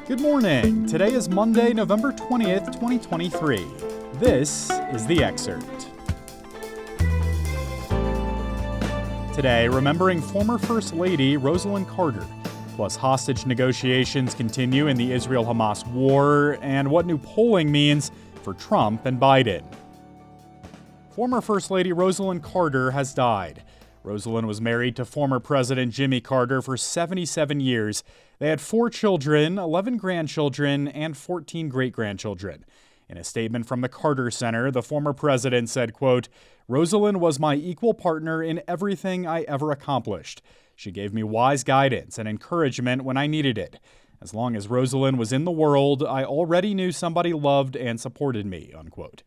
Good morning. Today is Monday, November 20th, 2023. This is the Excerpt. Today, remembering former First Lady Rosalynn Carter, plus hostage negotiations continue in the Israel-Hamas War, and what new polling means for Trump and Biden. Former First Lady Rosalynn Carter has died. Rosalynn was married to former President Jimmy Carter for 77 years. They had 4 children, 11 grandchildren, and 14 great-grandchildren. In a statement from the Carter Center, the former president said, quote, "Rosalynn was my equal partner in everything I ever accomplished. She gave me wise guidance and encouragement when I needed it. As long as Rosalynn was in the world, I already knew somebody loved and supported me," unquote.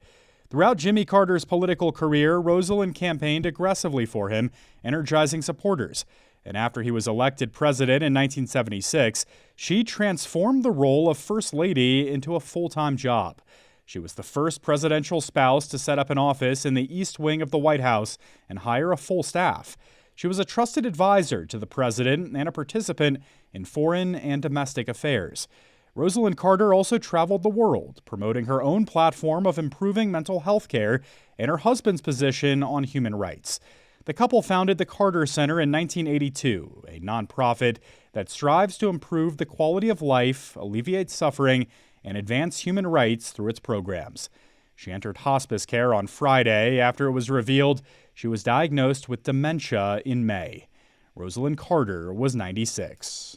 Throughout Jimmy Carter's political career, Rosalynn campaigned aggressively for him, energizing supporters. And after he was elected president in 1976, she transformed the role of First Lady into a full-time job. She was the first presidential spouse to set up an office in the East Wing of the White House and hire a full staff. She was a trusted advisor to the president and a participant in foreign and domestic affairs. Rosalynn Carter also traveled the world, promoting her own platform of improving mental health care and her husband's position on human rights. The couple founded the Carter Center in 1982, a nonprofit that strives to improve the quality of life, alleviate suffering, and advance human rights through its programs. She entered hospice care on Friday after it was revealed she was diagnosed with dementia in May. Rosalynn Carter was 96.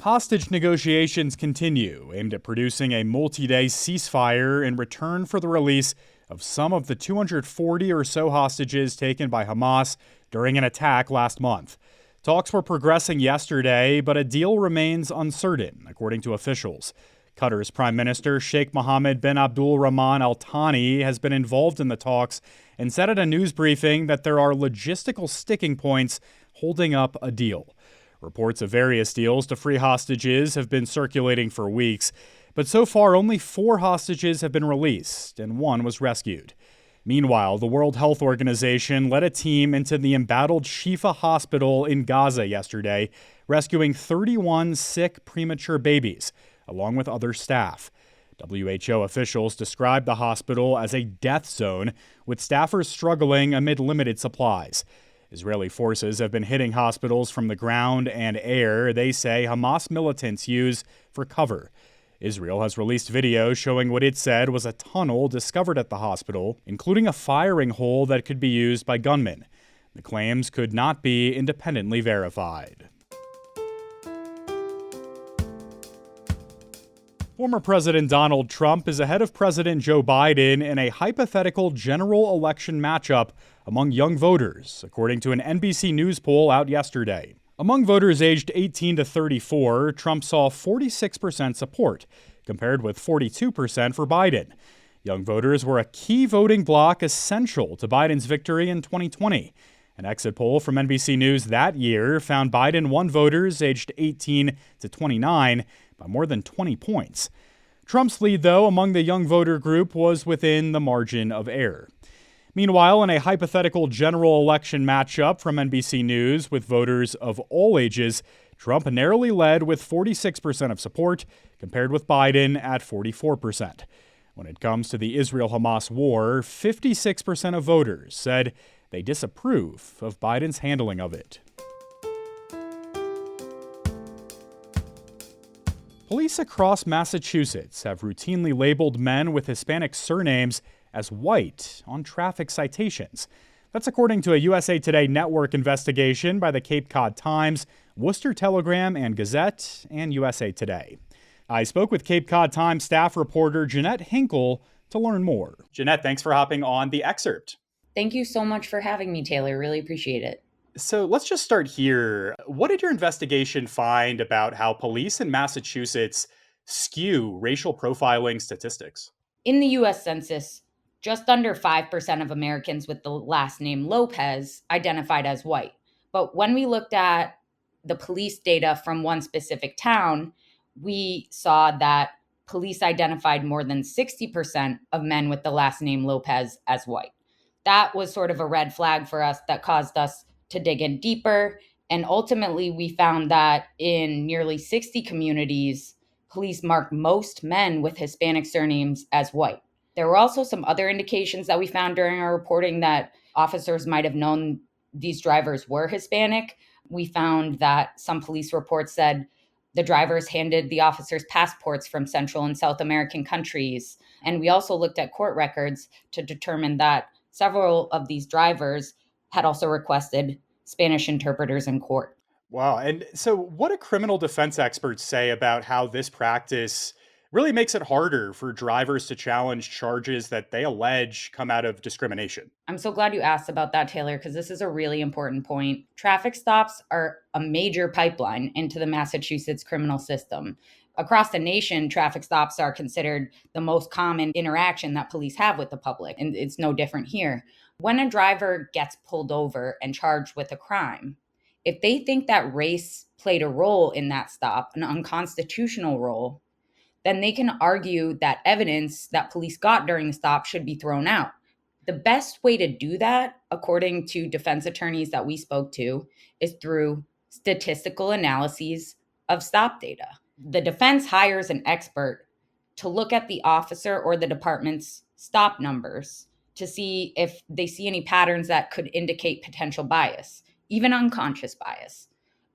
Hostage negotiations continue, aimed at producing a multi-day ceasefire in return for the release of some of the 240 or so hostages taken by Hamas during an attack last month. Talks were progressing yesterday, but a deal remains uncertain, according to officials. Qatar's Prime Minister Sheikh Mohammed bin Abdul Rahman Al Thani has been involved in the talks and said at a news briefing that there are logistical sticking points holding up a deal. Reports of various deals to free hostages have been circulating for weeks, but so far only 4 hostages have been released and 1 was rescued. Meanwhile, the World Health Organization led a team into the embattled Shifa Hospital in Gaza yesterday, rescuing 31 sick premature babies, along with other staff. WHO officials described the hospital as a death zone, with staffers struggling amid limited supplies. Israeli forces have been hitting hospitals from the ground and air they say Hamas militants use for cover. Israel has released video showing what it said was a tunnel discovered at the hospital, including a firing hole that could be used by gunmen. The claims could not be independently verified. Former President Donald Trump is ahead of President Joe Biden in a hypothetical general election matchup among young voters, according to an NBC News poll out yesterday. Among voters aged 18 to 34, Trump saw 46% support, compared with 42% for Biden. Young voters were a key voting bloc essential to Biden's victory in 2020. An exit poll from NBC News that year found Biden won voters aged 18 to 29 by more than 20 points. Trump's lead, though, among the young voter group was within the margin of error. Meanwhile, in a hypothetical general election matchup from NBC News with voters of all ages, Trump narrowly led with 46% of support, compared with Biden at 44%. When it comes to the Israel-Hamas war, 56% of voters said they disapprove of Biden's handling of it. Police across Massachusetts have routinely labeled men with Hispanic surnames as white on traffic citations. That's according to a USA Today network investigation by the Cape Cod Times, Worcester Telegram and Gazette, and USA Today. I spoke with Cape Cod Times staff reporter Jeannette Hinkle to learn more. Jeannette, thanks for hopping on the Excerpt. Thank you so much for having me, Taylor. Really appreciate it. So let's just start here. What did your investigation find about how police in Massachusetts skew racial profiling statistics? In the U.S. Census, just under 5% of Americans with the last name Lopez identified as white. But when we looked at the police data from one specific town, we saw that police identified more than 60% of men with the last name Lopez as white. That was sort of a red flag for us that caused us to dig in deeper And ultimately, we found that in nearly 60 communities, police marked most men with Hispanic surnames as white. There were also some other indications that we found during our reporting that officers might have known these drivers were Hispanic. We found that some police reports said the drivers handed the officers passports from Central and South American countries. And we also looked at court records to determine that several of these drivers had also requested Spanish interpreters in court. Wow. And so, what do criminal defense experts say about how this practice really makes it harder for drivers to challenge charges that they allege come out of discrimination? I'm so glad you asked about that, Taylor, because this is a really important point. Traffic stops are a major pipeline into the Massachusetts criminal system. Across the nation, traffic stops are considered the most common interaction that police have with the public, and it's no different here. When a driver gets pulled over and charged with a crime, if they think that race played a role in that stop, an unconstitutional role, then they can argue that evidence that police got during the stop should be thrown out. The best way to do that, according to defense attorneys that we spoke to, is through statistical analyses of stop data. The defense hires an expert to look at the officer or the department's stop numbers to see if they see any patterns that could indicate potential bias, even unconscious bias.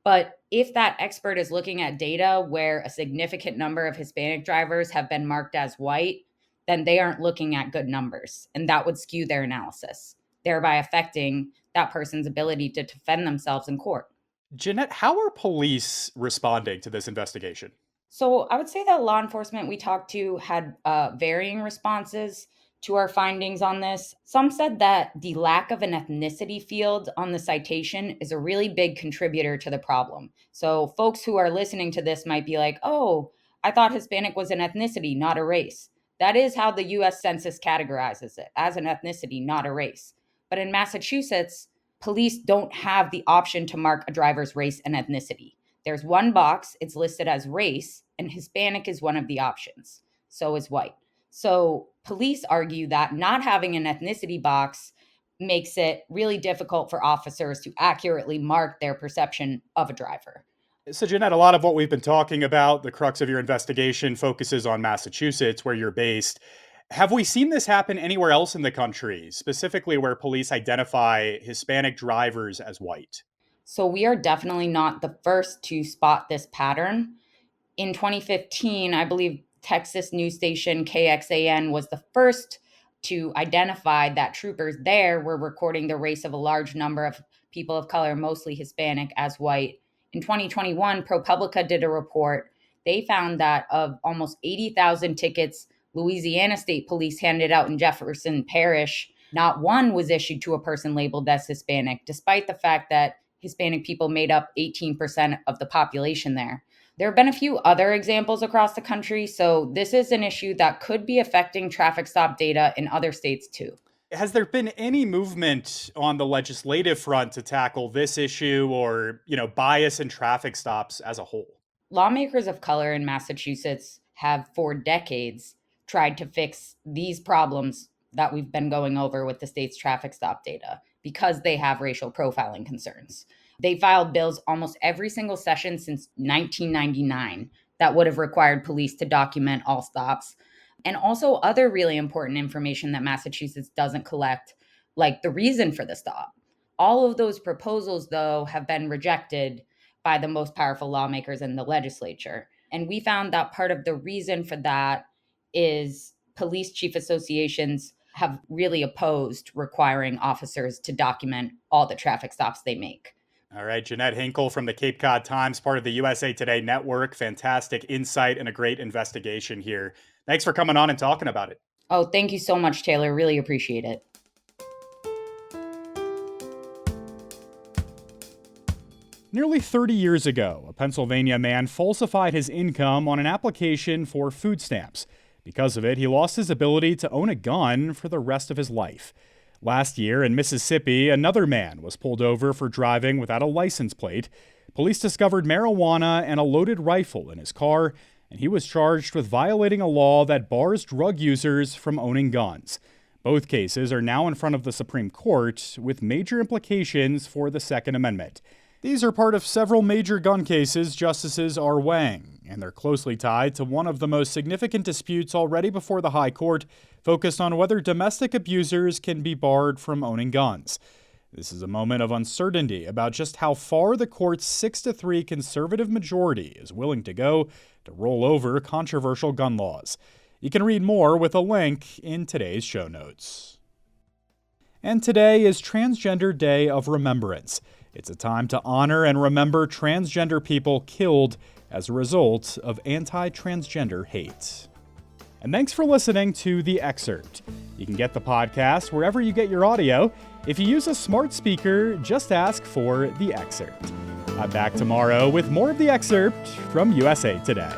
But if that expert is looking at data where a significant number of Hispanic drivers have been marked as white, then they aren't looking at good numbers. And that would skew their analysis, thereby affecting that person's ability to defend themselves in court. Jeanette, how are police responding to this investigation? So I would say that law enforcement we talked to had varying responses to our findings on this. Some said that the lack of an ethnicity field on the citation is a really big contributor to the problem. So folks who are listening to this might be like, oh, I thought Hispanic was an ethnicity, not a race. That is how the US Census categorizes it, as an ethnicity, not a race. But in Massachusetts, police don't have the option to mark a driver's race and ethnicity. There's one box, it's listed as race, and Hispanic is one of the options. So is white. So police argue that not having an ethnicity box makes it really difficult for officers to accurately mark their perception of a driver. So, Jeanette, a lot of what we've been talking about, the crux of your investigation, focuses on Massachusetts, where you're based. Have we seen this happen anywhere else in the country, specifically where police identify Hispanic drivers as white? So we are definitely not the first to spot this pattern. In 2015, I believe Texas news station KXAN was the first to identify that troopers there were recording the race of a large number of people of color, mostly Hispanic, as white. In 2021, ProPublica did a report. They found that of almost 80,000 tickets Louisiana State Police handed out in Jefferson Parish, not one was issued to a person labeled as Hispanic, despite the fact that Hispanic people made up 18% of the population there. There have been a few other examples across the country, so this is an issue that could be affecting traffic stop data in other states too. Has there been any movement on the legislative front to tackle this issue or, bias in traffic stops as a whole? Lawmakers of color in Massachusetts have for decades tried to fix these problems that we've been going over with the state's traffic stop data because they have racial profiling concerns. They filed bills almost every single session since 1999 that would have required police to document all stops, and also other really important information that Massachusetts doesn't collect, like the reason for the stop. All of those proposals, though, have been rejected by the most powerful lawmakers in the legislature. And we found that part of the reason for that is police chief associations have really opposed requiring officers to document all the traffic stops they make. All right, Jeannette Hinkle from the Cape Cod Times, part of the USA Today network. Fantastic insight and a great investigation here. Thanks for coming on and talking about it. Oh, thank you so much, Taylor. Really appreciate it. Nearly 30 years ago, a Pennsylvania man falsified his income on an application for food stamps. Because of it, he lost his ability to own a gun for the rest of his life. Last year in Mississippi, another man was pulled over for driving without a license plate. Police discovered marijuana and a loaded rifle in his car, and he was charged with violating a law that bars drug users from owning guns. Both cases are now in front of the Supreme Court, with major implications for the Second Amendment. These are part of several major gun cases justices are weighing, and they're closely tied to one of the most significant disputes already before the High Court, focused on whether domestic abusers can be barred from owning guns. This is a moment of uncertainty about just how far the court's 6-3 conservative majority is willing to go to roll over controversial gun laws. You can read more with a link in today's show notes. And today is Transgender Day of Remembrance. It's a time to honor and remember transgender people killed as a result of anti-transgender hate. And thanks for listening to The Excerpt. You can get the podcast wherever you get your audio. If you use a smart speaker, just ask for The Excerpt. I'm back tomorrow with more of The Excerpt from USA Today.